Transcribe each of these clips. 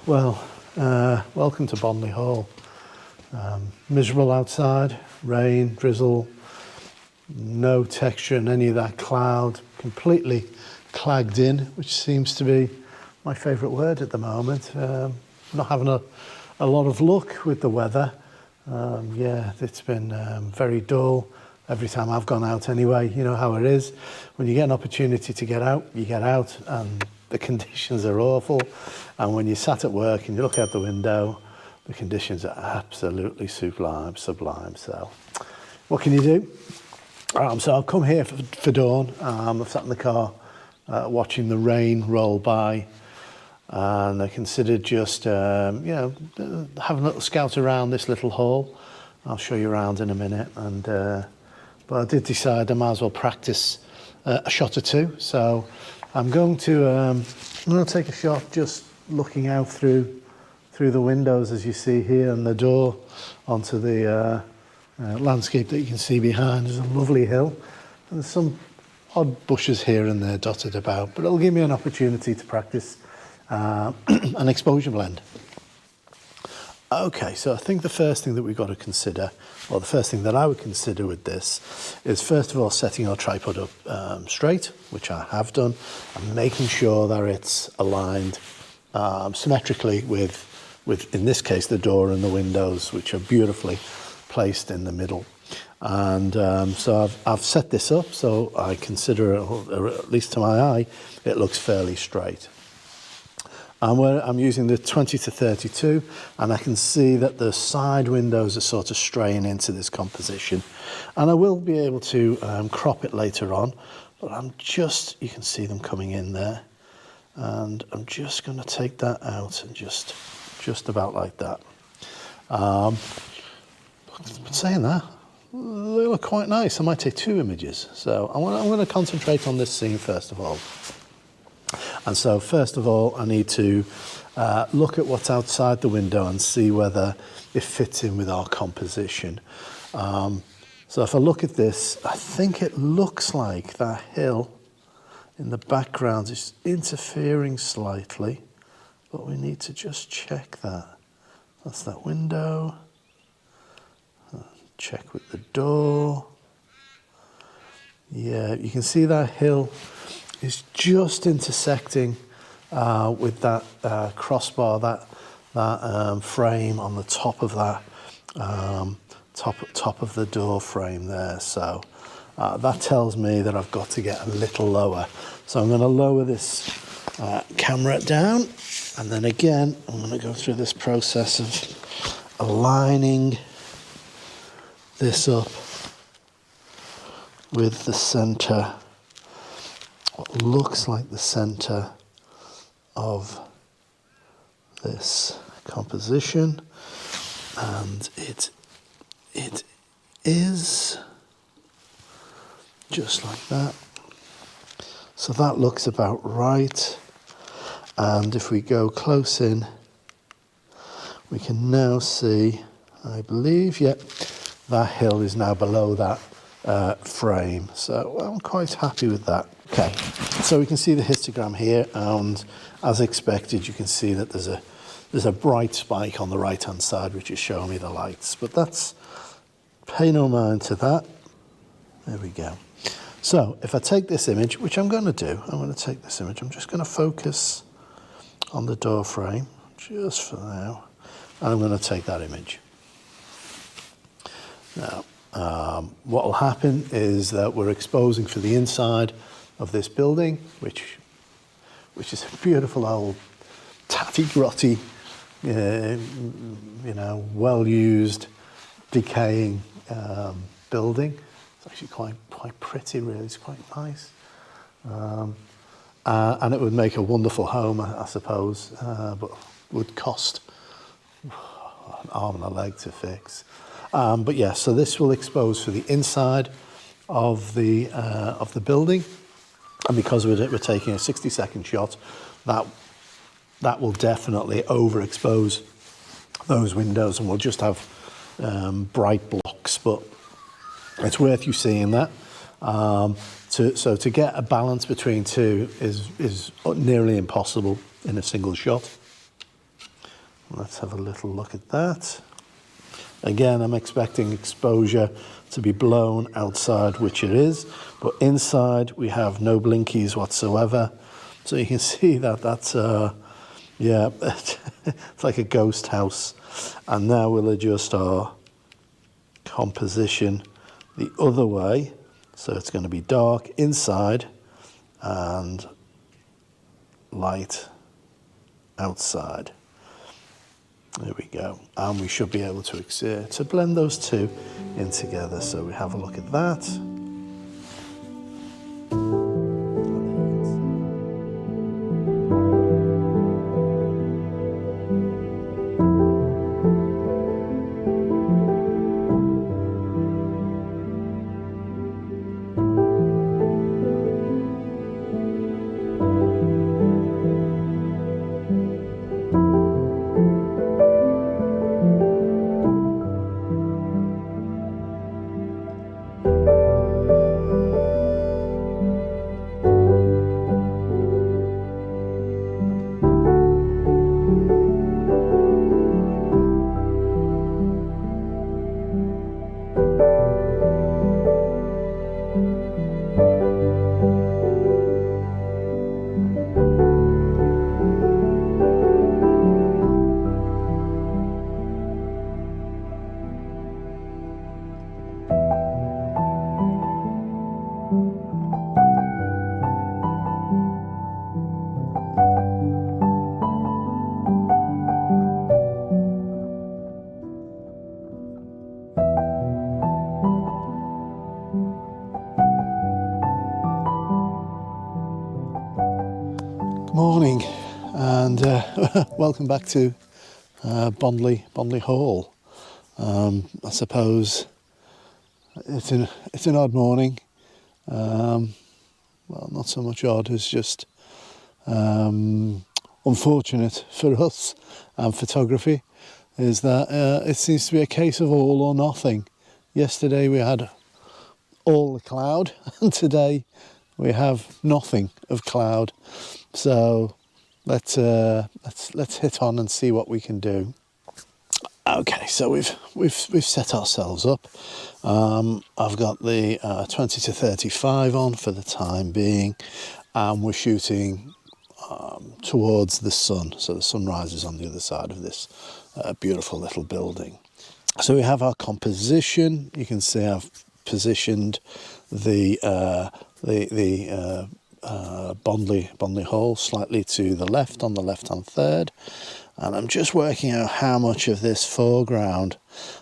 Welcome to Bondleigh Hall. Miserable outside, rain, drizzle, no texture in any of that cloud, completely clagged in, which seems to be my favourite word at the moment. Not having a lot of luck with the weather. It's been very dull every time I've gone out anyway. You know how it is. When you get an opportunity to get out, you get out and the conditions are awful. And when you're sat at work and you look out the window, the conditions are absolutely sublime. So what can you do? So I've come here for dawn. I've sat in the car watching the rain roll by, and I considered just having a little scout around this little hall. I'll show you around in a minute. But I did decide I might as well practice a shot or two. So I'm going to take a shot just looking out through the windows, as you see here, and the door onto the landscape that you can see behind. There's a lovely hill and there's some odd bushes here and there dotted about, but it'll give me an opportunity to practice an exposure blend. Okay, so I think the first thing that we've got to consider, or the first thing that I would consider with this, is first of all setting our tripod up straight, which I have done, and making sure that it's aligned symmetrically with, in this case, the door and the windows, which are beautifully placed in the middle. And so I've set this up, so I consider, or at least to my eye, it looks fairly straight. And I'm using the 20 to 32, and I can see that the side windows are sort of straying into this composition. And I will be able to crop it later on, but you can see them coming in there. And I'm just going to take that out and just about like that. But saying that, they look quite nice. I might take two images. So I'm going to concentrate on this scene first of all. And so first of all, I need to look at what's outside the window and see whether it fits in with our composition. So if I look at this, I think it looks like that hill in the background is interfering slightly, but we need to just check that. That's that window. Check with the door. Yeah, you can see that hill is just intersecting with that crossbar, that frame on the top of that top of the door frame there. So that tells me that I've got to get a little lower. So I'm going to lower this camera down, and then again I'm going to go through this process of aligning this up with the center, what looks like the center of this composition, and it is just like that. So that looks about right, and if we go close in, we can now see, I believe, that hill is now below that frame. So I'm quite happy with that. Okay, so we can see the histogram here, and as expected, you can see that there's a bright spike on the right hand side, which is showing me the lights, but pay no mind to that. There we go. So if I take this image, which I'm going to do, I'm going to take this image, I'm just going to focus on the door frame just for now, and I'm going to take that image. Now, what will happen is that we're exposing for the inside of this building, which is a beautiful old tatty-grotty, well-used, decaying building. It's actually quite pretty, really. It's quite nice, and it would make a wonderful home, I suppose, but would cost an arm and a leg to fix. But yeah, so this will expose for the inside of the building, and because we're taking a 60-second shot, that will definitely overexpose those windows, and we'll just have bright blocks. But it's worth you seeing that. So to get a balance between two is nearly impossible in a single shot. Let's have a little look at that. Again, I'm expecting exposure to be blown outside, which it is, but inside we have no blinkies whatsoever. So you can see that that's, yeah, it's like a ghost house. And now we'll adjust our composition the other way. So it's going to be dark inside and light outside. There we go. And we should be able to blend those two in together. So we have a look at that. Morning, and welcome back to Bondleigh Hall. I suppose it's an odd morning. Well, not so much odd as just unfortunate for us and photography is that it seems to be a case of all or nothing. Yesterday we had all the cloud, and today we have nothing of cloud. So let's hit on and see what we can do. Okay, so we've set ourselves up. I've got the 20 to 35 on for the time being, and we're shooting towards the sun. So the sun rises on the other side of this beautiful little building. So we have our composition. You can see I've positioned the Bondleigh Hall slightly to the left on the left-hand third, and I'm just working out how much of this foreground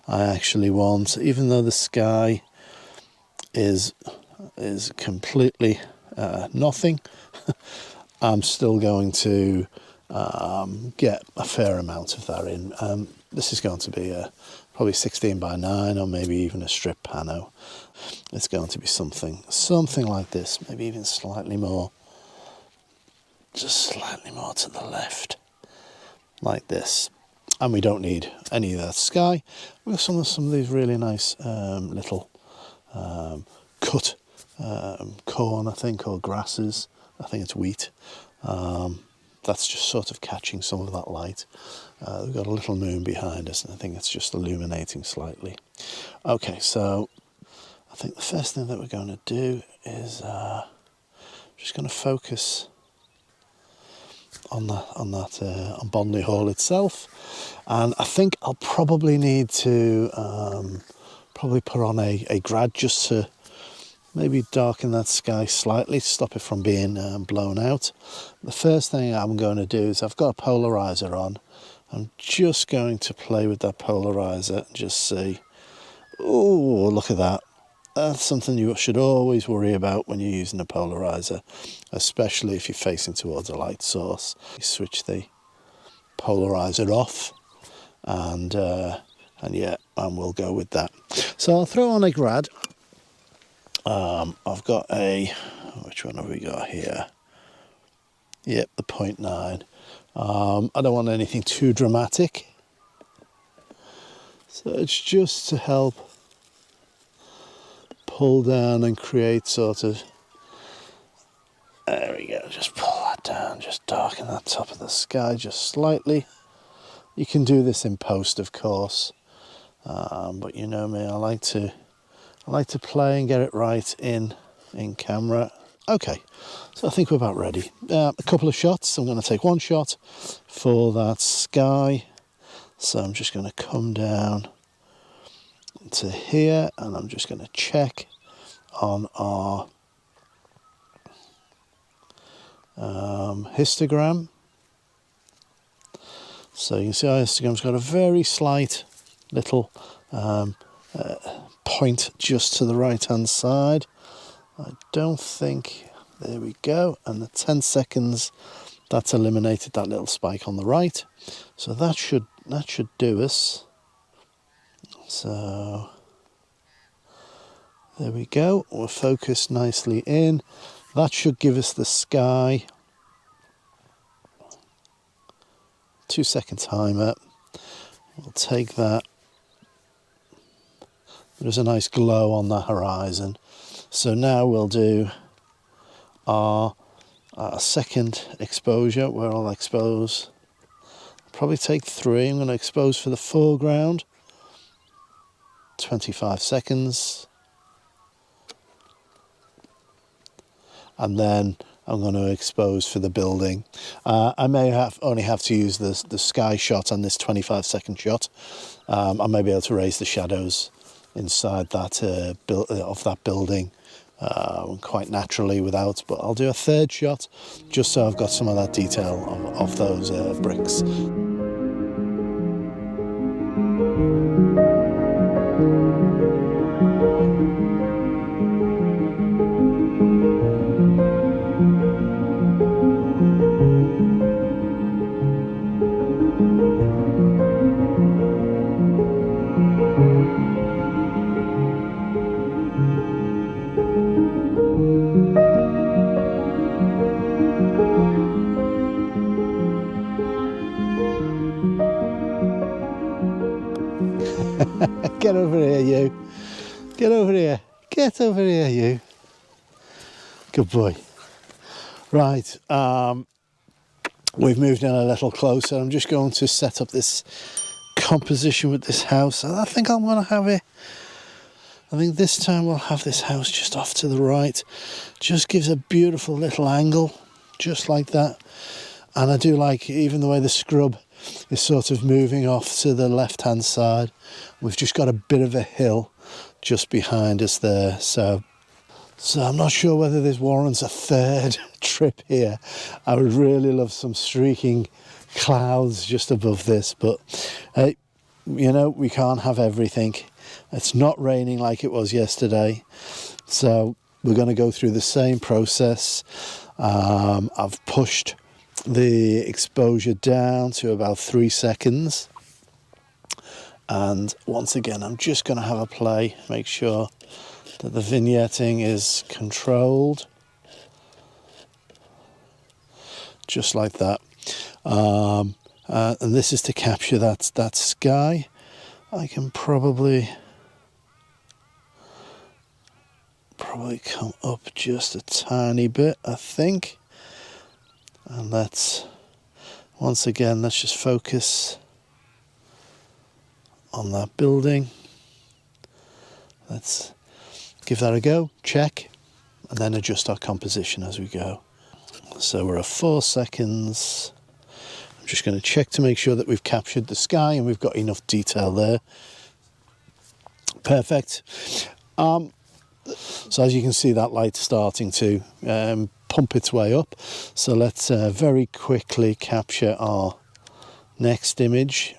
I actually want, even though the sky is completely nothing. I'm still going to get a fair amount of that in. This is going to be probably 16 by 9 or maybe even a strip pano. It's going to be something like this, maybe even slightly more, just slightly more to the left, like this. And we don't need any of that sky. We've got some of these really nice little cut corn, I think, or grasses. I think it's wheat. That's just sort of catching some of that light. We've got a little moon behind us, and I think it's just illuminating slightly. Okay, so I think the first thing that we're going to do is just going to focus on Bondleigh Hall itself, and I think I'll probably need to probably put on a grad just to maybe darken that sky slightly, stop it from being blown out. The first thing I'm going to do is I've got a polarizer on. I'm just going to play with that polarizer and just see. Oh, look at that. That's something you should always worry about when you're using a polarizer, especially if you're facing towards a light source. You switch the polarizer off, and we'll go with that. So I'll throw on a grad. I've got which one have we got here? Yep, the 0.9. I don't want anything too dramatic, so it's just to help pull down and create sort of, there we go, just pull that down, just darken that top of the sky just slightly, You can do this in post, of course, but you know me, I like to play and get it right in camera. Okay, so I think we're about ready. A couple of shots. I'm going to take one shot for that sky. So I'm just going to come down to here, and I'm just going to check on our histogram. So you can see our histogram's got a very slight little point just to the right hand side. I don't think, there we go, and the 10 seconds, that's eliminated that little spike on the right. So that should do us. So there we go, we're focused nicely in. That should give us the sky. 2-second timer. We'll take that. There's a nice glow on the horizon. So now we'll do our second exposure, where I'll expose, probably take 3. I'm going to expose for the foreground, 25 seconds. And then I'm going to expose for the building. I may only have to use the sky shot on this 25-second shot. I may be able to raise the shadows inside that of that building quite naturally without, but I'll do a third shot just so I've got some of that detail of those bricks. Get over here, you. Get over here. Get over here, you. Good boy. Right, we've moved in a little closer. I'm just going to set up this composition with this house. I think I'm going to have it. I think this time we'll have this house just off to the right. Just gives a beautiful little angle, just like that. And I do like even the way the scrub is sort of moving off to the left-hand side. We've just got a bit of a hill just behind us there. So I'm not sure whether this warrants a third trip here. I would really love some streaking clouds just above this, but hey, you know, we can't have everything. It's not raining like it was yesterday, so we're going to go through the same process. I've pushed the exposure down to about 3 seconds, and once again I'm just going to have a play, make sure that the vignetting is controlled, just like that. And this is to capture that sky. I can probably come up just a tiny bit, I think. And once again, let's just focus on that building. Let's give that a go, check, and then adjust our composition as we go. So we're at 4 seconds. I'm just going to check to make sure that we've captured the sky and we've got enough detail there. Perfect. So as you can see, that light's starting to pump its way up. So let's very quickly capture our next image.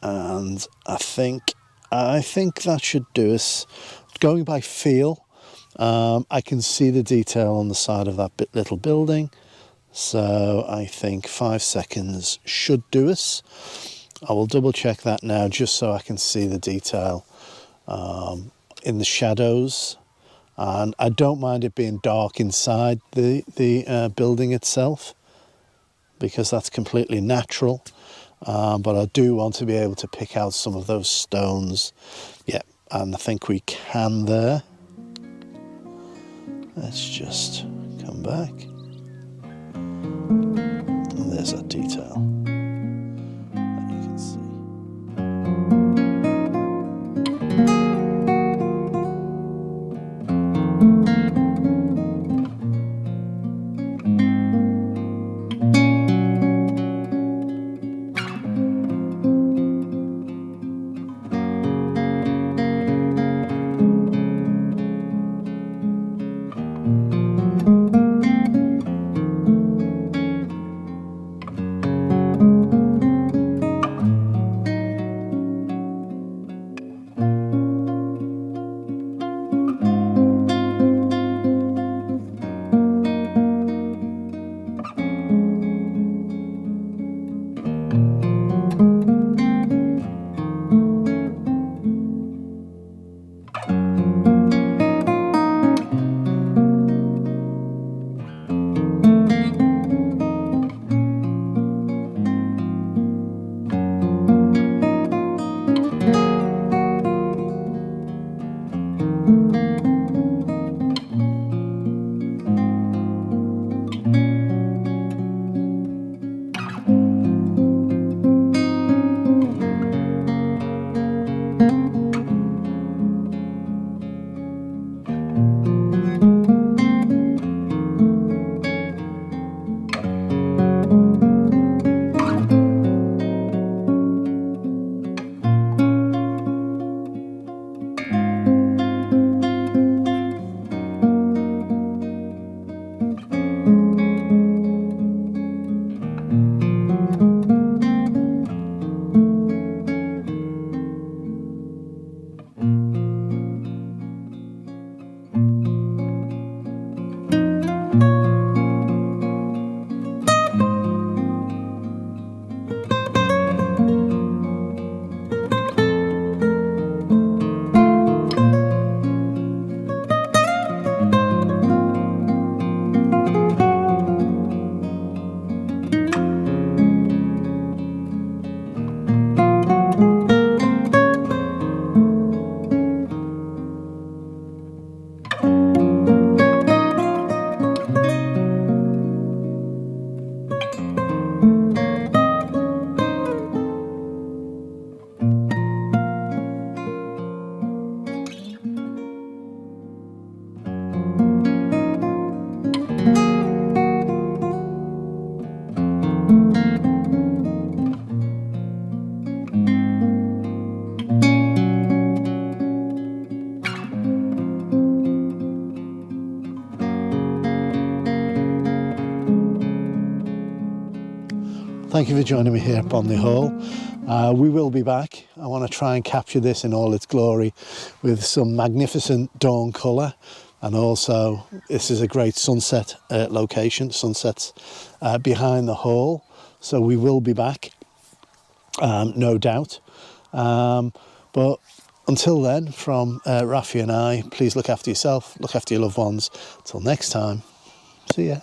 And I think that should do us. Going by feel, I can see the detail on the side of that little building. So I think 5 seconds should do us. I will double check that now just so I can see the detail in the shadows. And I don't mind it being dark inside the building itself, because that's completely natural. But I do want to be able to pick out some of those stones. Yeah, and I think we can there. Let's just come back. And there's that detail. Thank you for joining me here at Bondleigh Hall. We will be back. I want to try and capture this in all its glory with some magnificent dawn colour, and also this is a great sunset location. Sunsets behind the hall, so we will be back, no doubt. But until then, from Rafi and I, please look after yourself, look after your loved ones. Till next time, see ya.